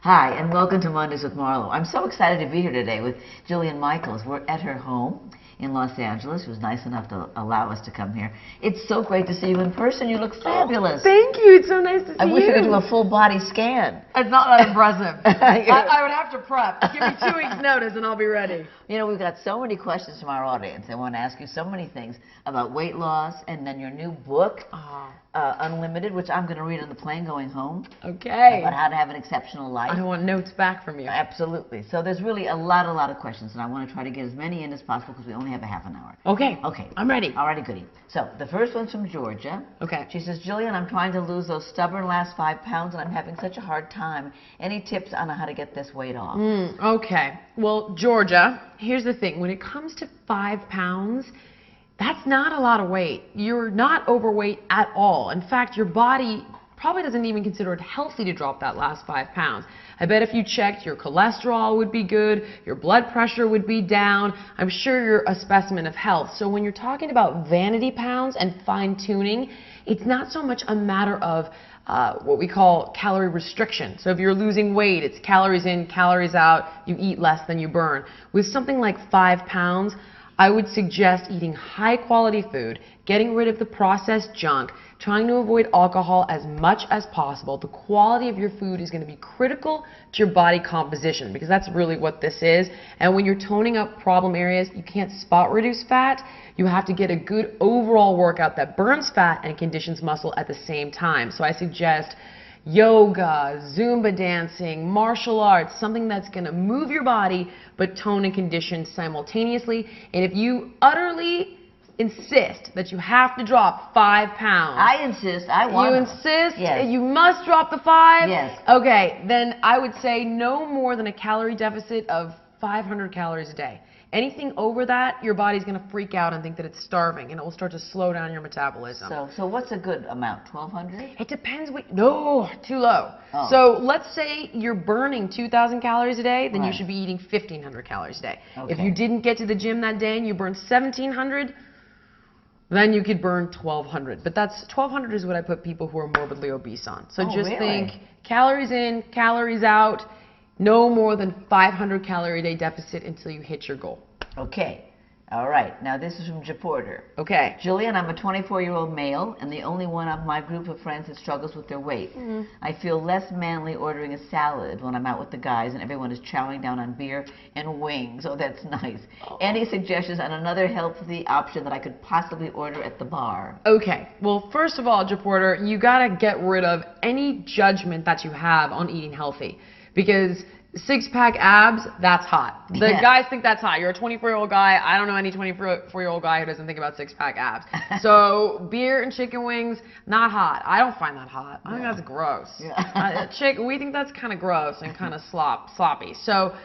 Hi, and welcome to Mondays with Marlo. I'm so excited to be here today with Jillian Michaels. We're at her home in Los Angeles. She was nice enough to allow us to come here. It's so great to see you in person. You look fabulous. Thank you. It's so nice to see you. I wish we could do a full body scan. It's not that impressive. I would have to prep. Give me 2 weeks notice and I'll be ready. You know, we've got so many questions from our audience. They want to ask you so many things about weight loss and then your new book, Unlimited, which I'm going to read on the plane going home. Okay. About how to have an exceptional life. I want notes back from you. Absolutely. So there's really a lot of questions, and I want to try to get as many in as possible because we only have a half an hour. Okay. Okay. I'm ready. Alrighty, goody. So the first one's from Georgia. Okay. She says, Jillian, I'm trying to lose those stubborn last 5 pounds, and I'm having such a hard time. Any tips on how to get this weight off? Okay. Well, Georgia, here's the thing. When it comes to 5 pounds, that's not a lot of weight. You're not overweight at all. In fact, your body probably doesn't even consider it healthy to drop that last 5 pounds. I bet if you checked, your cholesterol would be good, your blood pressure would be down. I'm sure you're a specimen of health. So when you're talking about vanity pounds and fine-tuning, it's not so much a matter of what we call calorie restriction. So if you're losing weight, it's calories in, calories out, you eat less than you burn. With something like 5 pounds, I would suggest eating high quality food, getting rid of the processed junk, trying to avoid alcohol as much as possible. The quality of your food is going to be critical to your body composition because that's really what this is. And when you're toning up problem areas, you can't spot reduce fat. You have to get a good overall workout that burns fat and conditions muscle at the same time. So I suggest yoga, Zumba dancing, martial arts, something that's going to move your body but tone and condition simultaneously. And if you utterly insist that you have to drop 5 pounds. I insist. I want You to. insist? Yes. You must drop the 5? Yes. Okay, then I would say no more than a calorie deficit of 500 calories a day. Anything over that, your body's going to freak out and think that it's starving, and it will start to slow down your metabolism. So what's a good amount? 1,200? It depends what, no, too low. Oh. So let's say you're burning 2,000 calories a day, then Right. you should be eating 1,500 calories a day. Okay. If you didn't get to the gym that day and you burned 1,700, then you could burn 1,200. But that's 1,200 is what I put people who are morbidly obese on. So just really? think calories in, calories out, no more than 500 calorie a day deficit until you hit your goal. Okay. All right. Now this is from Japorter. Okay. Jillian, I'm a 24-year-old male and the only one of my group of friends that struggles with their weight. I feel less manly ordering a salad when I'm out with the guys and everyone is chowing down on beer and wings. Oh, that's nice. Any suggestions on another healthy option that I could possibly order at the bar? Okay. Well, first of all, Japorter, you got to get rid of any judgment that you have on eating healthy. Because 6-pack abs, that's hot. The guys think that's hot. You're a 24-year-old guy. I don't know any 24-year-old guy who doesn't think about 6-pack abs. So beer and chicken wings, not hot. I don't find that hot. I think that's gross. We think that's kind of gross and kind of sloppy. So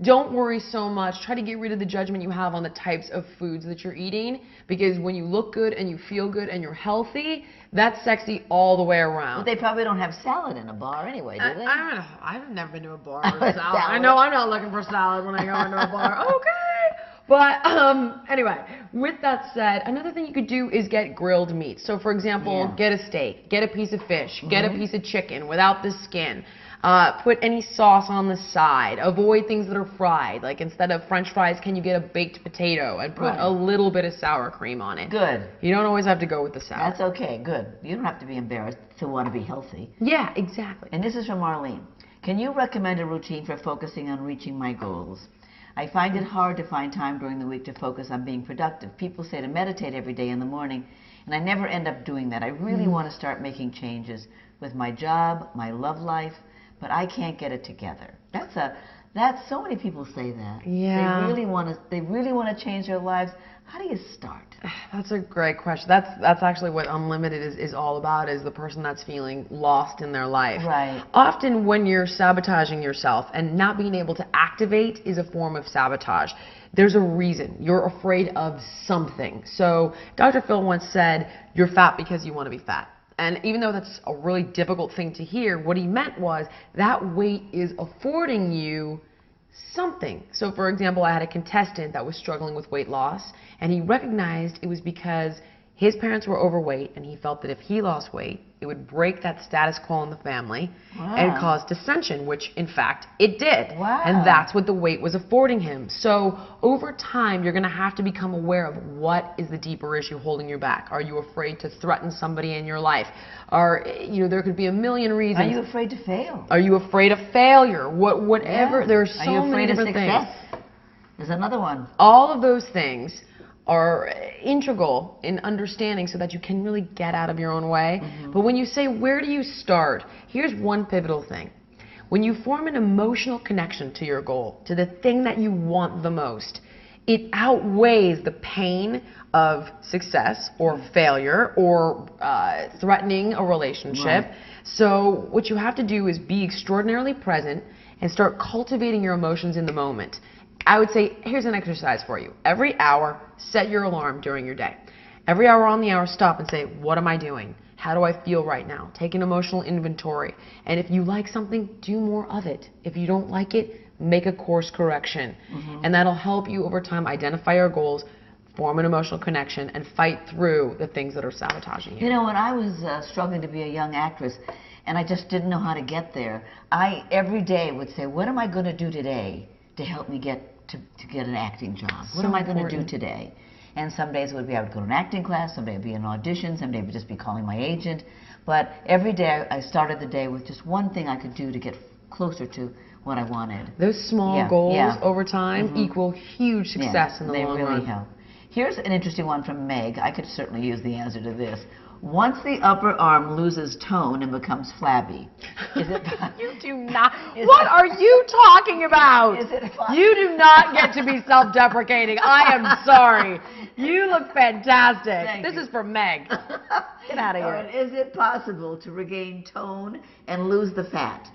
don't worry so much. Try to get rid of the judgment you have on the types of foods that you're eating, because when you look good and you feel good and you're healthy, that's sexy all the way around. But they probably don't have salad in a bar anyway, do they? I've never been to a bar with salad. I know I'm not looking for salad when I go into a bar. Okay. But anyway, with that said, another thing you could do is get grilled meat. So for example, get a steak, get a piece of fish, get a piece of chicken without the skin. Put any sauce on the side. Avoid things that are fried. Like instead of French fries, can you get a baked potato and put a little bit of sour cream on it? Good. You don't always have to go with the sour. That's okay. Good. You don't have to be embarrassed to want to be healthy. Yeah, exactly. And this is from Marlene. Can you recommend a routine for focusing on reaching my goals? I find it hard to find time during the week to focus on being productive. People say to meditate every day in the morning, and I never end up doing that. I really want to start making changes with my job, my love life, but I can't get it together. That's so many people say that. Yeah. They really want to change their lives. How do you start? That's a great question. That's actually what Unlimited is all about, is the person that's feeling lost in their life. Right. Often when you're sabotaging yourself and not being able to activate is a form of sabotage. There's a reason. You're afraid of something. So Dr. Phil once said, you're fat because you want to be fat. And even though that's a really difficult thing to hear, what he meant was that weight is affording you something. So for example, I had a contestant that was struggling with weight loss, and he recognized it was because His parents were overweight, and he felt that if he lost weight, it would break that status quo in the family and cause dissension, which in fact it did. Wow. And that's what the weight was affording him. So over time, you're going to have to become aware of what is the deeper issue holding you back. Are you afraid to threaten somebody in your life? There could be a million reasons. Are you afraid to fail? Are you afraid of failure? Whatever. Yeah. There are so Are you afraid many of different success? things. There's another one. All of those things are integral in understanding so that you can really get out of your own way. But when you say, where do you start? Here's one pivotal thing. When you form an emotional connection to your goal, to the thing that you want the most, it outweighs the pain of success or failure or threatening a relationship. Right. So what you have to do is be extraordinarily present and start cultivating your emotions in the moment. I would say, here's an exercise for you. Every hour, set your alarm during your day. Every hour on the hour, stop and say, what am I doing? How do I feel right now? Take an emotional inventory. And if you like something, do more of it. If you don't like it, make a course correction. And that'll help you over time identify your goals, form an emotional connection, and fight through the things that are sabotaging you. You know, when I was struggling to be a young actress, and I just didn't know how to get there, I every day would say, what am I going to do today to help me get to get an acting job? What am I going to do today? And some days it would be I would go to an acting class, some day it would be an audition, some day it would just be calling my agent. But every day I started the day with just one thing I could do to get closer to what I wanted. Those small goals over time equal huge success in the long run. They really help. Here's an interesting one from Meg. I could certainly use the answer to this. Once the upper arm loses tone and becomes flabby, is it You do not. What are you talking about? Is it You do not get to be self-deprecating. I am sorry. You look fantastic. Thank This you. is for Meg. Get out of here. Is it possible to regain tone and lose the fat?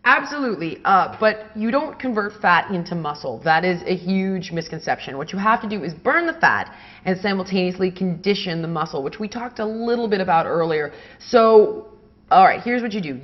Absolutely, but you don't convert fat into muscle. That is a huge misconception. What you have to do is burn the fat and simultaneously condition the muscle, which we talked a little bit about earlier. So, all right, here's what you do.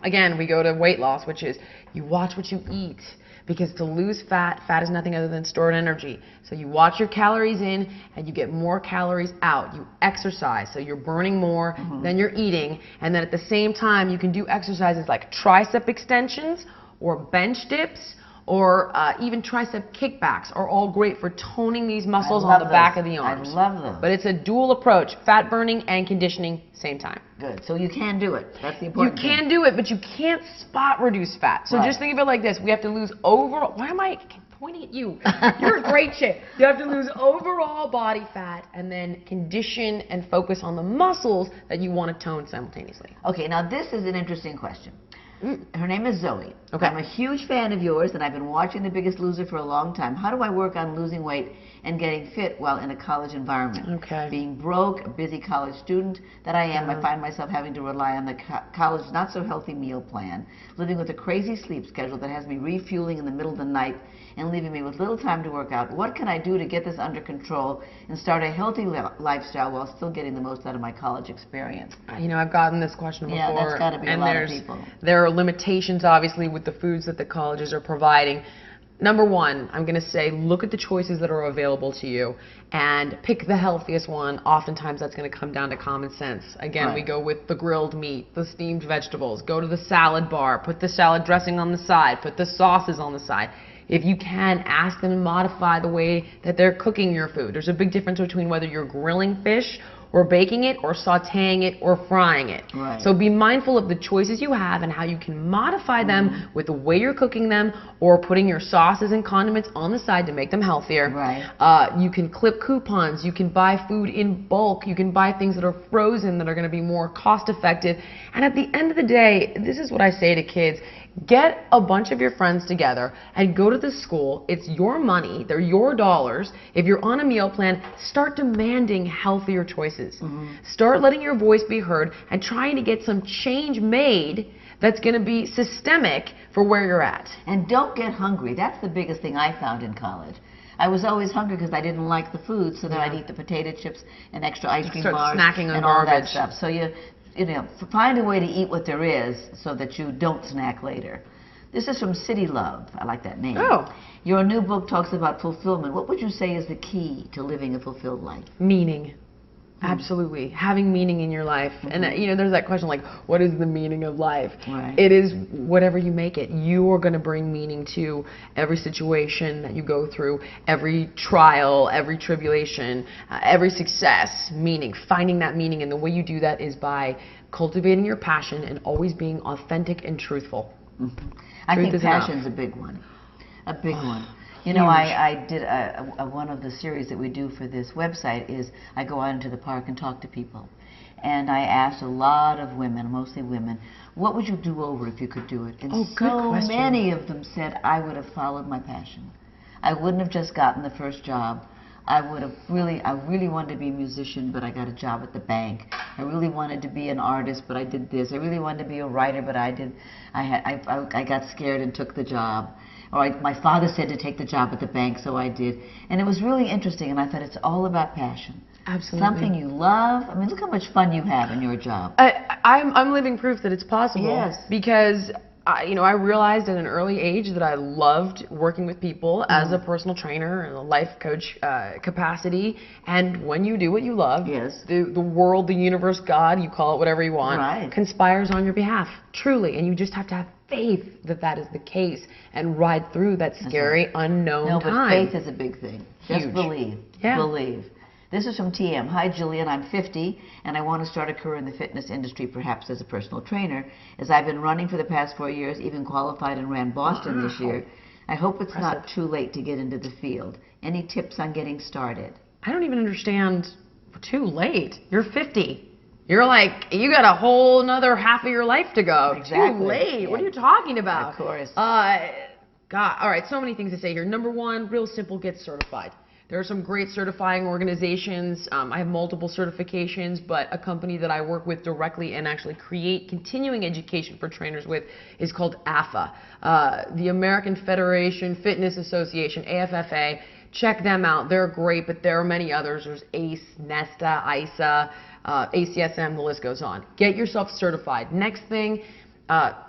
Again, we go to weight loss, which is you watch what you eat. Because to lose fat is nothing other than stored energy. So you watch your calories in and you get more calories out. You exercise, so you're burning more than you're eating. And then at the same time, you can do exercises like tricep extensions or bench dips or even tricep kickbacks are all great for toning these muscles on the back of the arms. I love those. But it's a dual approach, fat burning and conditioning, same time. Good. So you can do it. That's the important thing. You can do it, but you can't spot reduce fat. So just think of it like this. We have to lose overall... Why am I pointing at you? You're in great shape. You have to lose overall body fat and then condition and focus on the muscles that you want to tone simultaneously. Okay, now this is an interesting question. Her name is Zoe. Okay. I'm a huge fan of yours, and I've been watching The Biggest Loser for a long time. How do I work on losing weight and getting fit while in a college environment? Okay. Being broke, a busy college student that I am, I find myself having to rely on the college not-so-healthy meal plan, living with a crazy sleep schedule that has me refueling in the middle of the night and leaving me with little time to work out. What can I do to get this under control and start a healthy lifestyle while still getting the most out of my college experience? You know, I've gotten this question before. Yeah, that's got to be a lot of people. There are limitations, obviously, with the foods that the colleges are providing. Number one, I'm going to say look at the choices that are available to you and pick the healthiest one. Oftentimes that's going to come down to common sense. Again, we go with the grilled meat, the steamed vegetables, go to the salad bar, put the salad dressing on the side, put the sauces on the side. If you can, ask them to modify the way that they're cooking your food. There's a big difference between whether you're grilling fish or baking it or sauteing it or frying it. Right. So be mindful of the choices you have and how you can modify them with the way you're cooking them or putting your sauces and condiments on the side to make them healthier. Right. You can clip coupons. You can buy food in bulk. You can buy things that are frozen that are going to be more cost effective. And at the end of the day, this is what I say to kids. Get a bunch of your friends together and go to the school. It's your money. They're your dollars. If you're on a meal plan, start demanding healthier choices. Start letting your voice be heard and trying to get some change made that's going to be systemic for where you're at. And don't get hungry. That's the biggest thing I found in college. I was always hungry because I didn't like the food, so then I'd eat the potato chips and extra ice cream bars snacking on and all that garbage. stuff. So you know, find a way to eat what there is so that you don't snack later. This is from City Love. I like that name. Oh. Your new book talks about fulfillment. What would you say is the key to living a fulfilled life? Meaning. Absolutely. Having meaning in your life. And you know, there's that question like, what is the meaning of life? Right. It is whatever you make it. You are going to bring meaning to every situation that you go through, every trial, every tribulation, every success, meaning, finding that meaning. And the way you do that is by cultivating your passion and always being authentic and truthful. I think passion's a big one. A big one. You know, I did one of the series that we do for this website is I go out into the park and talk to people. And I asked a lot of women, mostly women, what would you do over if you could do it? And so many of them said, I would have followed my passion. I wouldn't have just gotten the first job. I really wanted to be a musician, but I got a job at the bank. I really wanted to be an artist, but I did this. I really wanted to be a writer, but I got scared and took the job. Or my father said to take the job at the bank, so I did. And it was really interesting, and I thought it's all about passion. Absolutely. Something you love. I mean, look how much fun you have in your job. I'm living proof that it's possible. Yes. Because you know, I realized at an early age that I loved working with people as a personal trainer and a life coach capacity. And when you do what you love, the world, the universe, God, you call it whatever you want, conspires on your behalf, truly. And you just have to have faith that that is the case and ride through that scary, unknown time. No, but faith is a big thing. Huge. Just believe. Yeah. Believe. This is from TM. Hi, Jillian. I'm 50, and I want to start a career in the fitness industry, perhaps as a personal trainer. As I've been running for the past 4 years, even qualified and ran Boston this year, I hope it's not too late to get into the field. Any tips on getting started? I don't even understand too late. You're 50. You're like, you got a whole another half of your life to go. Exactly. Too late. Yeah. What are you talking about? Of course. God. All right, so many things to say here. Number one, real simple, get certified. There are some great certifying organizations. I have multiple certifications, but a company that I work with directly and actually create continuing education for trainers with is called AFA, the American Federation Fitness Association, AFFA. Check them out. They're great, but there are many others. There's ACE, NESTA, ISA, ACSM, the list goes on. Get yourself certified. Next thing,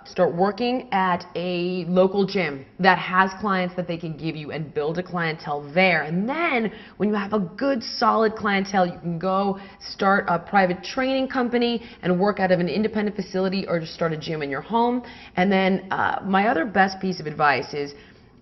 start working at a local gym that has clients that they can give you and build a clientele there. And then when you have a good, solid clientele, you can go start a private training company and work out of an independent facility or just start a gym in your home. And then my other best piece of advice is,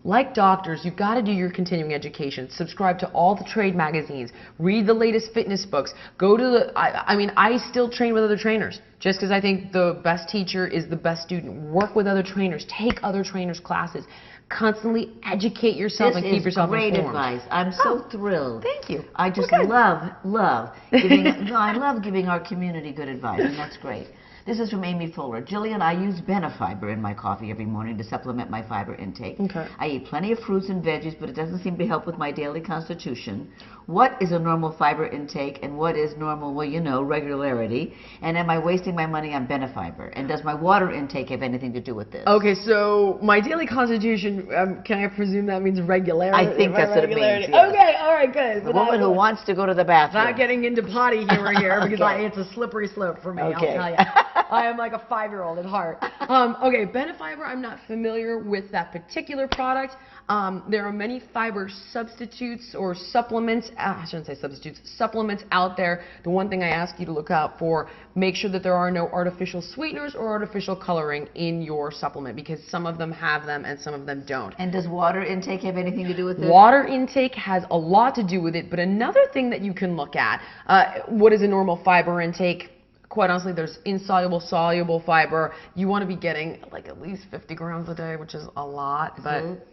like doctors, you've got to do your continuing education. Subscribe to all the trade magazines. Read the latest fitness books. Go to the, I mean, I still train with other trainers just because I think the best teacher is the best student. Work with other trainers. Take other trainers' classes. Constantly educate yourself and keep yourself informed. This is great advice. I'm so thrilled. Thank you. I just love giving, I love giving our community good advice, and that's great. This is from Amy Fuller. Jillian, I use Benefiber in my coffee every morning to supplement my fiber intake. Okay. I eat plenty of fruits and veggies, but it doesn't seem to help with my daily constitution. What is a normal fiber intake, and what is normal, well, you know, regularity? And am I wasting my money on Benefiber? And does my water intake have anything to do with this? Okay, so my daily constitution, can I presume that means regularity? I think that's what it means, yes. Okay, all right, good. The woman who wants to go to the bathroom. Not getting into potty humor here because it's a slippery slope for me, I'll tell you. I am like a 5-year-old at heart. Okay, Benefiber, I'm not familiar with that particular product. There are many fiber substitutes or supplements, I shouldn't say substitutes, supplements out there. The one thing I ask you to look out for, make sure that there are no artificial sweeteners or artificial coloring in your supplement because some of them have them and some of them don't. And does water intake have anything to do with it? Water intake has a lot to do with it, but another thing that you can look at, what is a normal fiber intake? Quite honestly, there's insoluble, soluble fiber. You want to be getting like at least 50 grams a day, which is a lot, but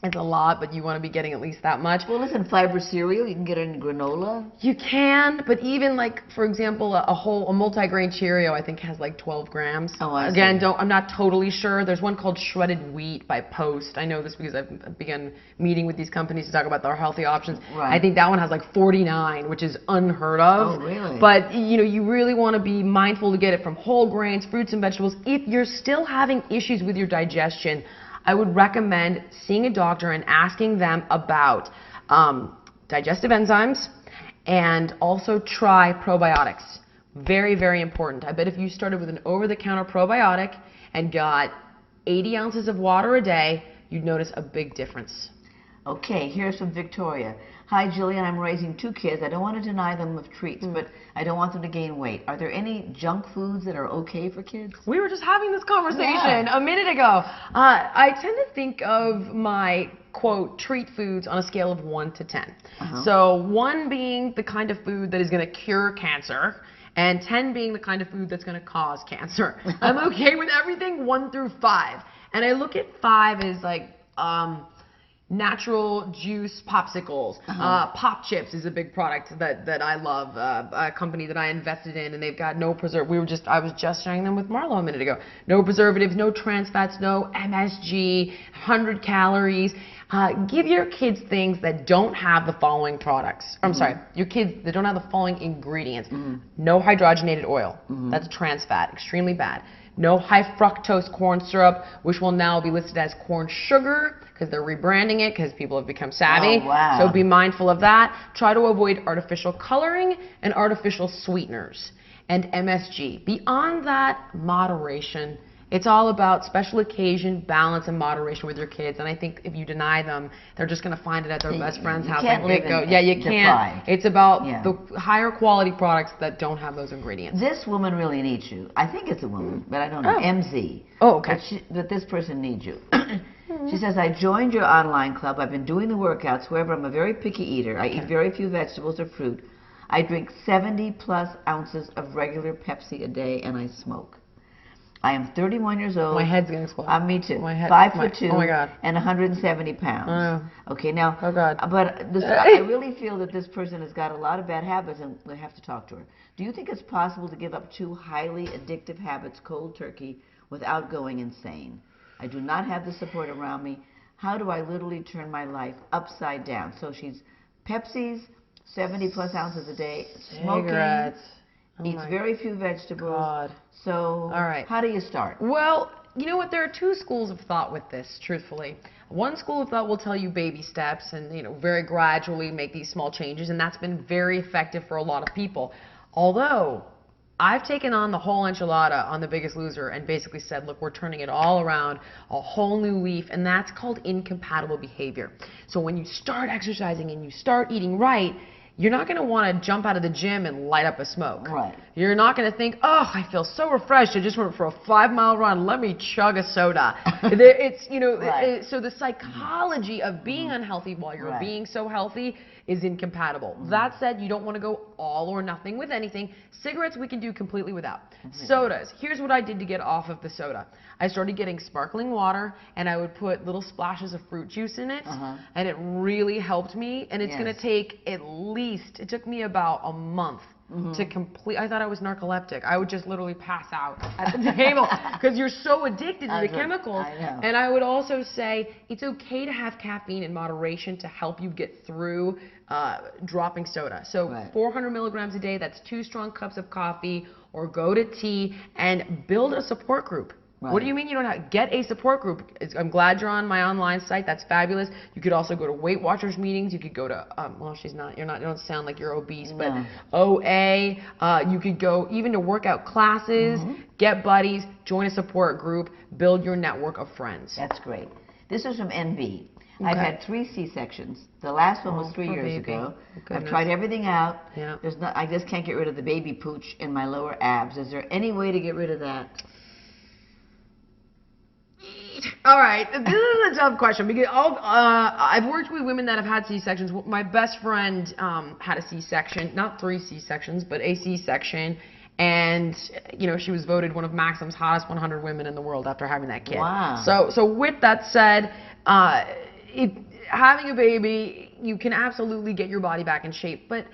it's a lot, but you want to be getting at least that much. Well, listen, fiber cereal, you can get it in granola. You can, but even like, for example, a multi-grain Cheerio, I think has like 12 grams. Oh, I see. Again, I'm not totally sure. There's one called Shredded Wheat by Post. I know this because I've begun meeting with these companies to talk about their healthy options. Right. I think that one has like 49, which is unheard of. Oh, really? But, you know, you really want to be mindful to get it from whole grains, fruits and vegetables. If you're still having issues with your digestion, I would recommend seeing a doctor and asking them about digestive enzymes and also try probiotics. Very, very important. I bet if you started with an over-the-counter probiotic and got 80 ounces of water a day, you'd notice a big difference. Okay, here's from Victoria. Hi, Jillian, I'm raising 2 kids. I don't want to deny them of treats, but I don't want them to gain weight. Are there any junk foods that are okay for kids? We were just having this conversation a minute ago. I tend to think of my, quote, treat foods on a scale of 1 to 10. So 1 being the kind of food that is going to cure cancer, and 10 being the kind of food that's going to cause cancer. I'm okay with everything 1 through 5. And I look at 5 as like natural juice popsicles. Pop Chips is a big product that I love, a company that I invested in, and they've got no I was just sharing them with Marlo a minute ago. No preservatives, no trans fats, no MSG, 100 calories. Give your kids things that don't have the following products. I'm sorry, your kids that don't have the following ingredients. No hydrogenated oil. That's a trans fat, extremely bad. No high fructose corn syrup, which will now be listed as corn sugar because they're rebranding it because people have become savvy. Oh, wow. So be mindful of that. Try to avoid artificial coloring and artificial sweeteners and MSG. Beyond that, moderation. It's all about special occasion, balance, and moderation with your kids. And I think if you deny them, they're just going to find it at their best friend's house. You can't live in Yeah, you can't. It's about Yeah. the higher quality products that don't have those ingredients. This woman really needs you. I think it's a woman, but I don't know. Oh. MZ. Oh, okay. But this person needs you. She says, I joined your online club. I've been doing the workouts. However, I'm a very picky eater. I eat very few vegetables or fruit. I drink 70+ ounces of regular Pepsi a day, and I smoke. I am 31 years old. My head's going to explode. Me too. My head, 5'2", oh my God. and 170 pounds. Okay, now, oh God. But I really feel that this person has got a lot of bad habits, and we have to talk to her. Do you think it's possible to give up 2 highly addictive habits cold turkey without going insane? I do not have the support around me. How do I literally turn my life upside down? So she's Pepsi's, 70+ ounces a day, smoking, eats very few vegetables. God. So how do you start? Well, you know what? There are 2 schools of thought with this, truthfully. One school of thought will tell you baby steps and, very gradually make these small changes, and that's been very effective for a lot of people. Although, I've taken on the whole enchilada on The Biggest Loser and basically said, look, we're turning it all around, a whole new leaf, and that's called incompatible behavior. So when you start exercising and you start eating right, you're not going to want to jump out of the gym and light up a smoke. Right. You're not going to think, oh, I feel so refreshed. I just went for a 5-mile run. Let me chug a soda. It's, so the psychology of being unhealthy while you're being so healthy is incompatible. That said, you don't want to go all or nothing with anything. Cigarettes we can do completely without. Sodas. Here's what I did to get off of the soda. I started getting sparkling water, and I would put little splashes of fruit juice in it, and it really helped me. And it's going to take at least, it took me about a month to complete. I thought I was narcoleptic. I would just literally pass out at the table because you're so addicted to the chemicals. And I would also say it's okay to have caffeine in moderation to help you get through dropping soda. So 400 milligrams a day, that's 2 strong cups of coffee, or go to tea and build a support group. What do you mean you don't have? Get a support group. I'm glad you're on my online site. That's fabulous. You could also go to Weight Watchers meetings. You could go to, well, she's not, you don't sound like you're obese, but OA. You could go even to workout classes, get buddies, join a support group, build your network of friends. That's great. This is from NB. I've had 3 C-sections. The last one was 3 years ago. I've tried everything out. I just can't get rid of the baby pooch in my lower abs. Is there any way to get rid of that? All right, this is a tough question because I've worked with women that have had C-sections. My best friend had a C-section, not 3 C-sections, but a C-section, and she was voted one of Maxim's hottest 100 women in the world after having that kid. Wow. So with that said, having a baby, you can absolutely get your body back in shape, but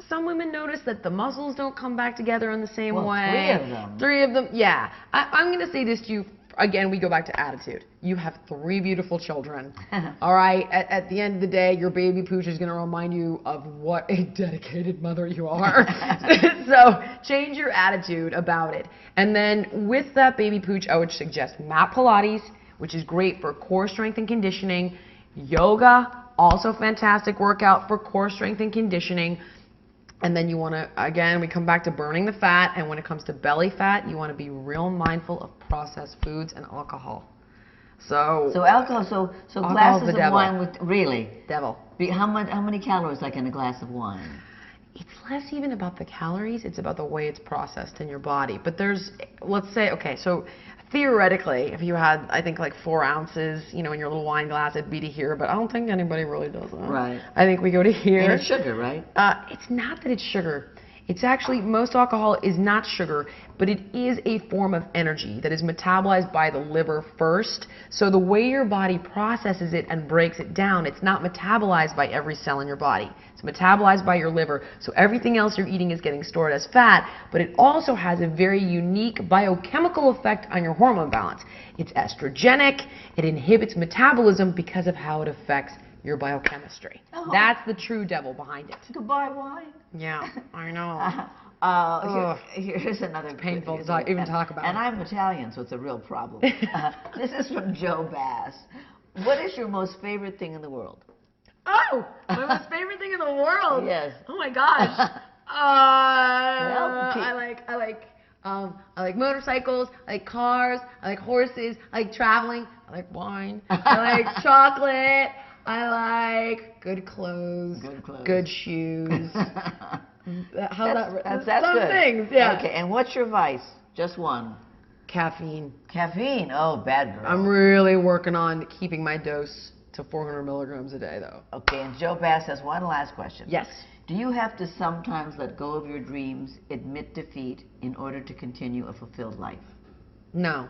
some women notice that the muscles don't come back together in the same way. 3 of them. 3 of them, yeah. I'm going to say this to you. Again, we go back to attitude. You have 3 beautiful children. All right? At the end of the day, your baby pooch is going to remind you of what a dedicated mother you are. So change your attitude about it. And then with that baby pooch, I would suggest mat Pilates, which is great for core strength and conditioning. Yoga, also fantastic workout for core strength and conditioning. And then you want to, again, we come back to burning the fat. And when it comes to belly fat, you want to be real mindful of processed foods and alcohol. So alcohol, so glasses of wine with, really? Devil. How many calories, like in a glass of wine? It's less even about the calories, it's about the way it's processed in your body. But there's, let's say, okay, so theoretically, if you had, I think, like 4 ounces, in your little wine glass, it'd be to here, but I don't think anybody really does that. Right. I think we go to here. And it's sugar, right? It's not that it's sugar. It's actually, most alcohol is not sugar, but it is a form of energy that is metabolized by the liver first. So the way your body processes it and breaks it down, it's not metabolized by every cell in your body. It's metabolized by your liver. So everything else you're eating is getting stored as fat, but it also has a very unique biochemical effect on your hormone balance. It's estrogenic. It inhibits metabolism because of how it affects your biochemistry. Oh. That's the true devil behind it. Goodbye, wine. Yeah, I know. Here's another painful to even talk about. And I'm Italian, so it's a real problem. This is from Joe Bass. What is your most favorite thing in the world? Oh, my most favorite thing in the world. Yes. Oh my gosh. I like motorcycles. I like cars. I like horses. I like traveling. I like wine. I like chocolate. I like good clothes, good shoes. That's some good. Things, yeah. Okay, and what's your vice? Just one. Caffeine. Caffeine. Oh, bad girl. I'm really working on keeping my dose to 400 milligrams a day, though. Okay, and Joe Bass has one last question. Yes. Do you have to sometimes let go of your dreams, admit defeat, in order to continue a fulfilled life? No.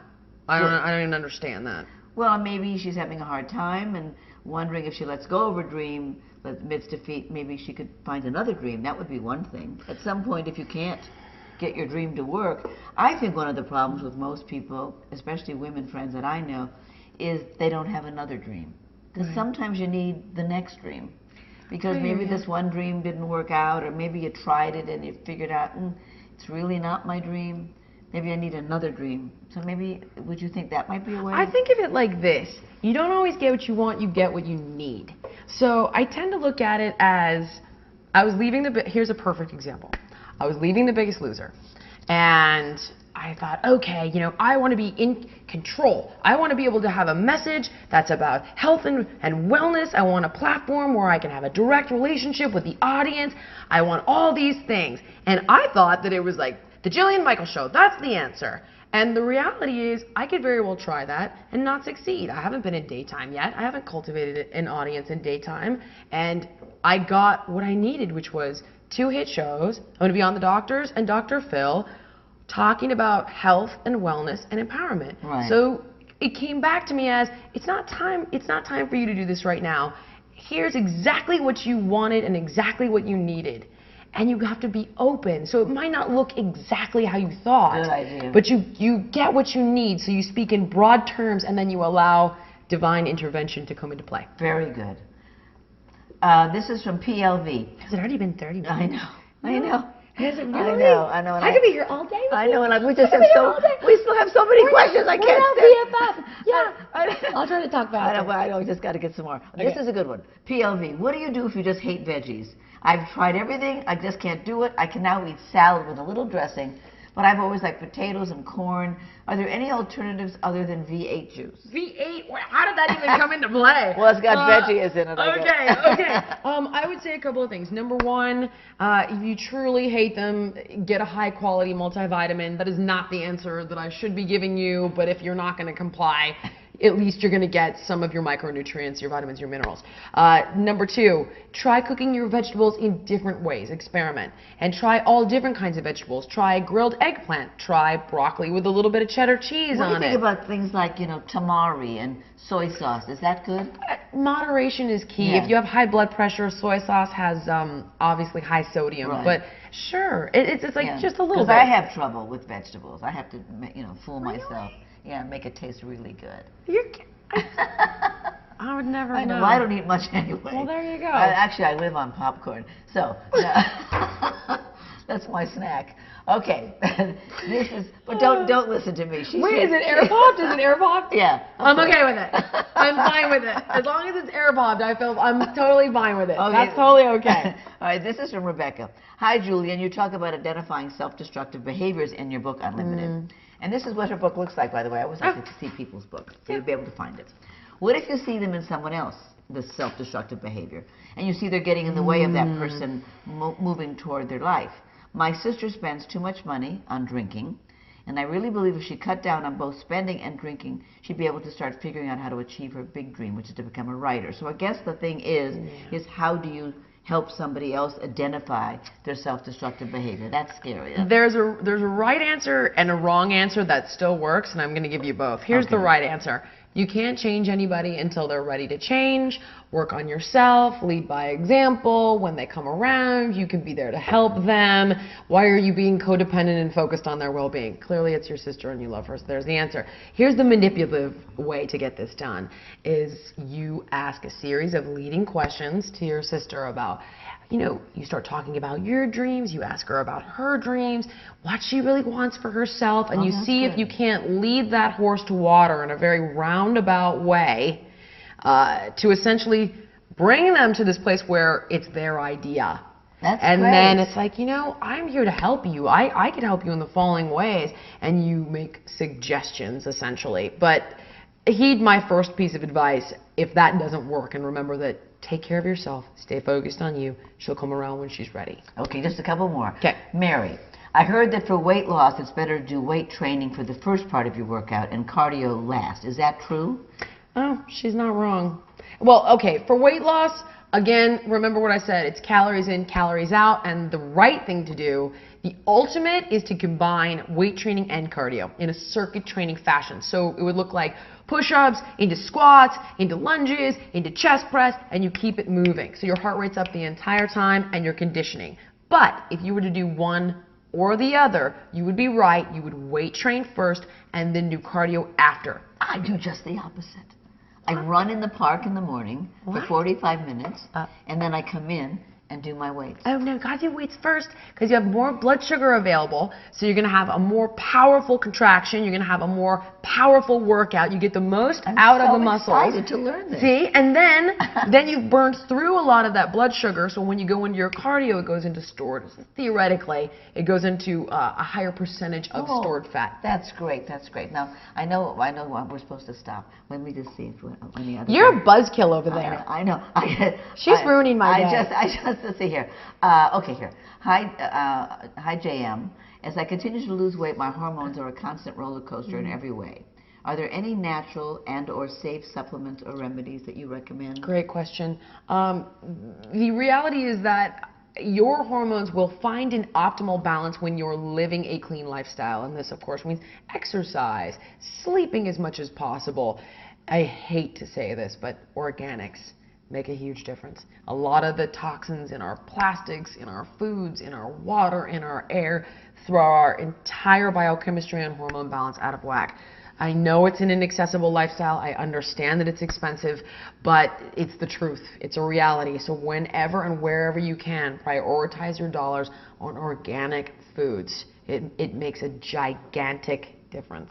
I don't even understand that. Well, maybe she's having a hard time and wondering if she lets go of her dream, admits defeat, maybe she could find another dream. That would be one thing. At some point, if you can't get your dream to work, I think one of the problems with most people, especially women friends that I know, is they don't have another dream. Because sometimes you need the next dream. Because maybe this one dream didn't work out, or maybe you tried it and you figured out, it's really not my dream. Maybe I need another dream. So maybe, would you think that might be a way? I think of it like this. You don't always get what you want, you get what you need. So I tend to look at it as, here's a perfect example. I was leaving The Biggest Loser. And I thought, okay, I want to be in control. I want to be able to have a message that's about health and wellness. I want a platform where I can have a direct relationship with the audience. I want all these things. And I thought that it was like, the Jillian Michaels show, that's the answer. And the reality is, I could very well try that and not succeed. I haven't been in daytime yet. I haven't cultivated an audience in daytime. And I got what I needed, which was 2 hit shows. I'm going to be on The Doctors and Dr. Phil, talking about health and wellness and empowerment. Right. So it came back to me as, it's not time for you to do this right now. Here's exactly what you wanted and exactly what you needed. And you have to be open. So it might not look exactly how you thought. Good idea. But you get what you need. So you speak in broad terms and then you allow divine intervention to come into play. Very good. This is from PLV. Has it already been 30 minutes? I know. Has it really? I know. I could be here all day with I you. know, and we still have so many questions. I can't stand. Yeah. I'll try to talk faster. I know. We just got to get some more. Okay. This is a good one. PLV. What do you do if you just hate veggies? I've tried everything. I just can't do it. I can now eat salad with a little dressing, but I've always liked potatoes and corn. Are there any alternatives other than V8 juice? V8? How did that even come into play? Well, it's got veggies in it. Okay. I would say a couple of things. Number one, if you truly hate them, get a high quality multivitamin. That is not the answer that I should be giving you, but if you're not going to comply, at least you're going to get some of your micronutrients, your vitamins, your minerals. Number two, try cooking your vegetables in different ways. Experiment. And try all different kinds of vegetables. Try grilled eggplant. Try broccoli with a little bit of cheddar cheese on it. What do you think about things like, tamari and soy sauce? Is that good? Moderation is key. Yeah. If you have high blood pressure, soy sauce has obviously high sodium. Right. But sure, it's like just a little bit. Because I have trouble with vegetables. I have to, fool myself. Yeah, make it taste really good. I would never I know. know. Well, I don't eat much anyway. Well, there you go. Actually, I live on popcorn. So, that's my snack. Okay. This is, but don't listen to me. Wait, is it air popped? Is it air popped? Yeah. I'm okay with it. I'm fine with it. As long as it's air popped, I'm totally fine with it. Okay. That's totally okay. All right, this is from Rebecca. Hi, Julian. You talk about identifying self-destructive behaviors in your book, Unlimited. And this is what her book looks like, by the way. I always like to see people's books, so you'll be able to find it. What if you see them in someone else? this self-destructive behavior. And you see they're getting in the way of that person moving toward their life. My sister spends too much money on drinking, and I really believe if she cut down on both spending and drinking, she'd be able to start figuring out how to achieve her big dream, which is to become a writer. So I guess the thing is how do you help somebody else identify their self-destructive behavior? That's scary. There's a right answer and a wrong answer that still works, and I'm going to give you both. Here's the right answer. You can't change anybody until they're ready to change. Work on yourself, lead by example. When they come around, you can be there to help them. Why are you being codependent and focused on their well-being? Clearly it's your sister and you love her, so there's the answer. Here's the manipulative way to get this done, is you ask a series of leading questions to your sister about, you start talking about your dreams, you ask her about her dreams, what she really wants for herself, and you see if you can't lead that horse to water in a very roundabout way to essentially bring them to this place where it's their idea. And then it's like, I'm here to help you. I can help you in the following ways, and you make suggestions essentially. But heed my first piece of advice if that doesn't work, and remember that take care of yourself, stay focused on you. She'll come around when she's ready. Okay, just a couple more. Okay. Mary, I heard that for weight loss, it's better to do weight training for the first part of your workout and cardio last. Is that true? Oh, she's not wrong. Well, okay, for weight loss, again, remember what I said. It's calories in, calories out, and the right thing to do, the ultimate, is to combine weight training and cardio in a circuit training fashion. So it would look like push-ups, into squats, into lunges, into chest press, and you keep it moving. So your heart rate's up the entire time and you're conditioning. But if you were to do one or the other, you would be right. You would weight train first and then do cardio after. I do just the opposite. I run in the park in the morning for 45 minutes, and then I come in and do my weights. Oh no, gotta do weights first because you have more blood sugar available, so you're gonna have a more powerful contraction, you're gonna have a more powerful workout, you get the most out of the muscles. I'm so excited to learn this. See, and then you've burned through a lot of that blood sugar, so when you go into your cardio, it goes into stored, theoretically, it goes into a higher percentage of stored fat. That's great, that's great. Now, I know what we're supposed to stop. Let me just see if any other. You're a buzzkill over there. I know. She's ruining my day. Let's see here. Okay, here. Hi, JM. As I continue to lose weight, my hormones are a constant roller coaster in every way. Are there any natural and/or safe supplements or remedies that you recommend? Great question. The reality is that your hormones will find an optimal balance when you're living a clean lifestyle. And this, of course, means exercise, sleeping as much as possible. I hate to say this, but organics make a huge difference. A lot of the toxins in our plastics, in our foods, in our water, in our air, throw our entire biochemistry and hormone balance out of whack. I know it's an inaccessible lifestyle. I understand that it's expensive, but it's the truth. It's a reality. So whenever and wherever you can, prioritize your dollars on organic foods. It makes a gigantic difference.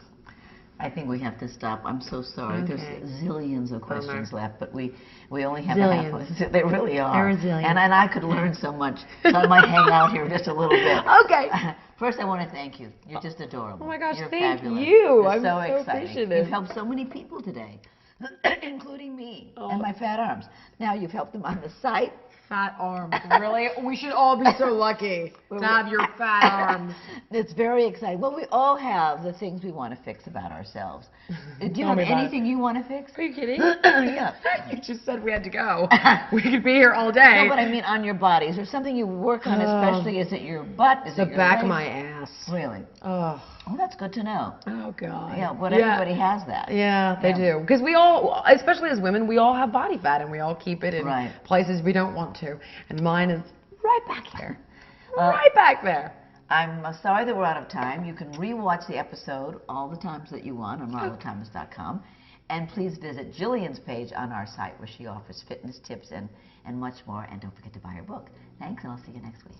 I think we have to stop. I'm so sorry. Okay. There's zillions of questions left, but we only have a half one. They really are. There are zillions. And I could learn so much, so I might hang out here just a little bit. Okay. First, I want to thank you. You're just adorable. Oh my gosh, thank you. I'm so excited. You've helped so many people today, including me and my fat arms. Now you've helped them on the site. Fat arms, really? We should all be so lucky to have your fat arms. It's very exciting. Well, we all have the things we want to fix about ourselves. Do you have anything you want to fix? Are you kidding? Yeah. You just said we had to go. We could be here all day. No, but I mean on your body. Is there something you work on especially? Is it your butt? Is it the back of my ass. Really? Oh, that's good to know. Oh, God. Yeah, but everybody has that. Yeah, they do. Because we all, especially as women, we all have body fat, and we all keep it in places we don't want to. And mine is right back here. Right back there. I'm sorry that we're out of time. You can re-watch the episode all the times that you want on marlothomas.com. And please visit Jillian's page on our site where she offers fitness tips and much more. And don't forget to buy her book. Thanks, and I'll see you next week.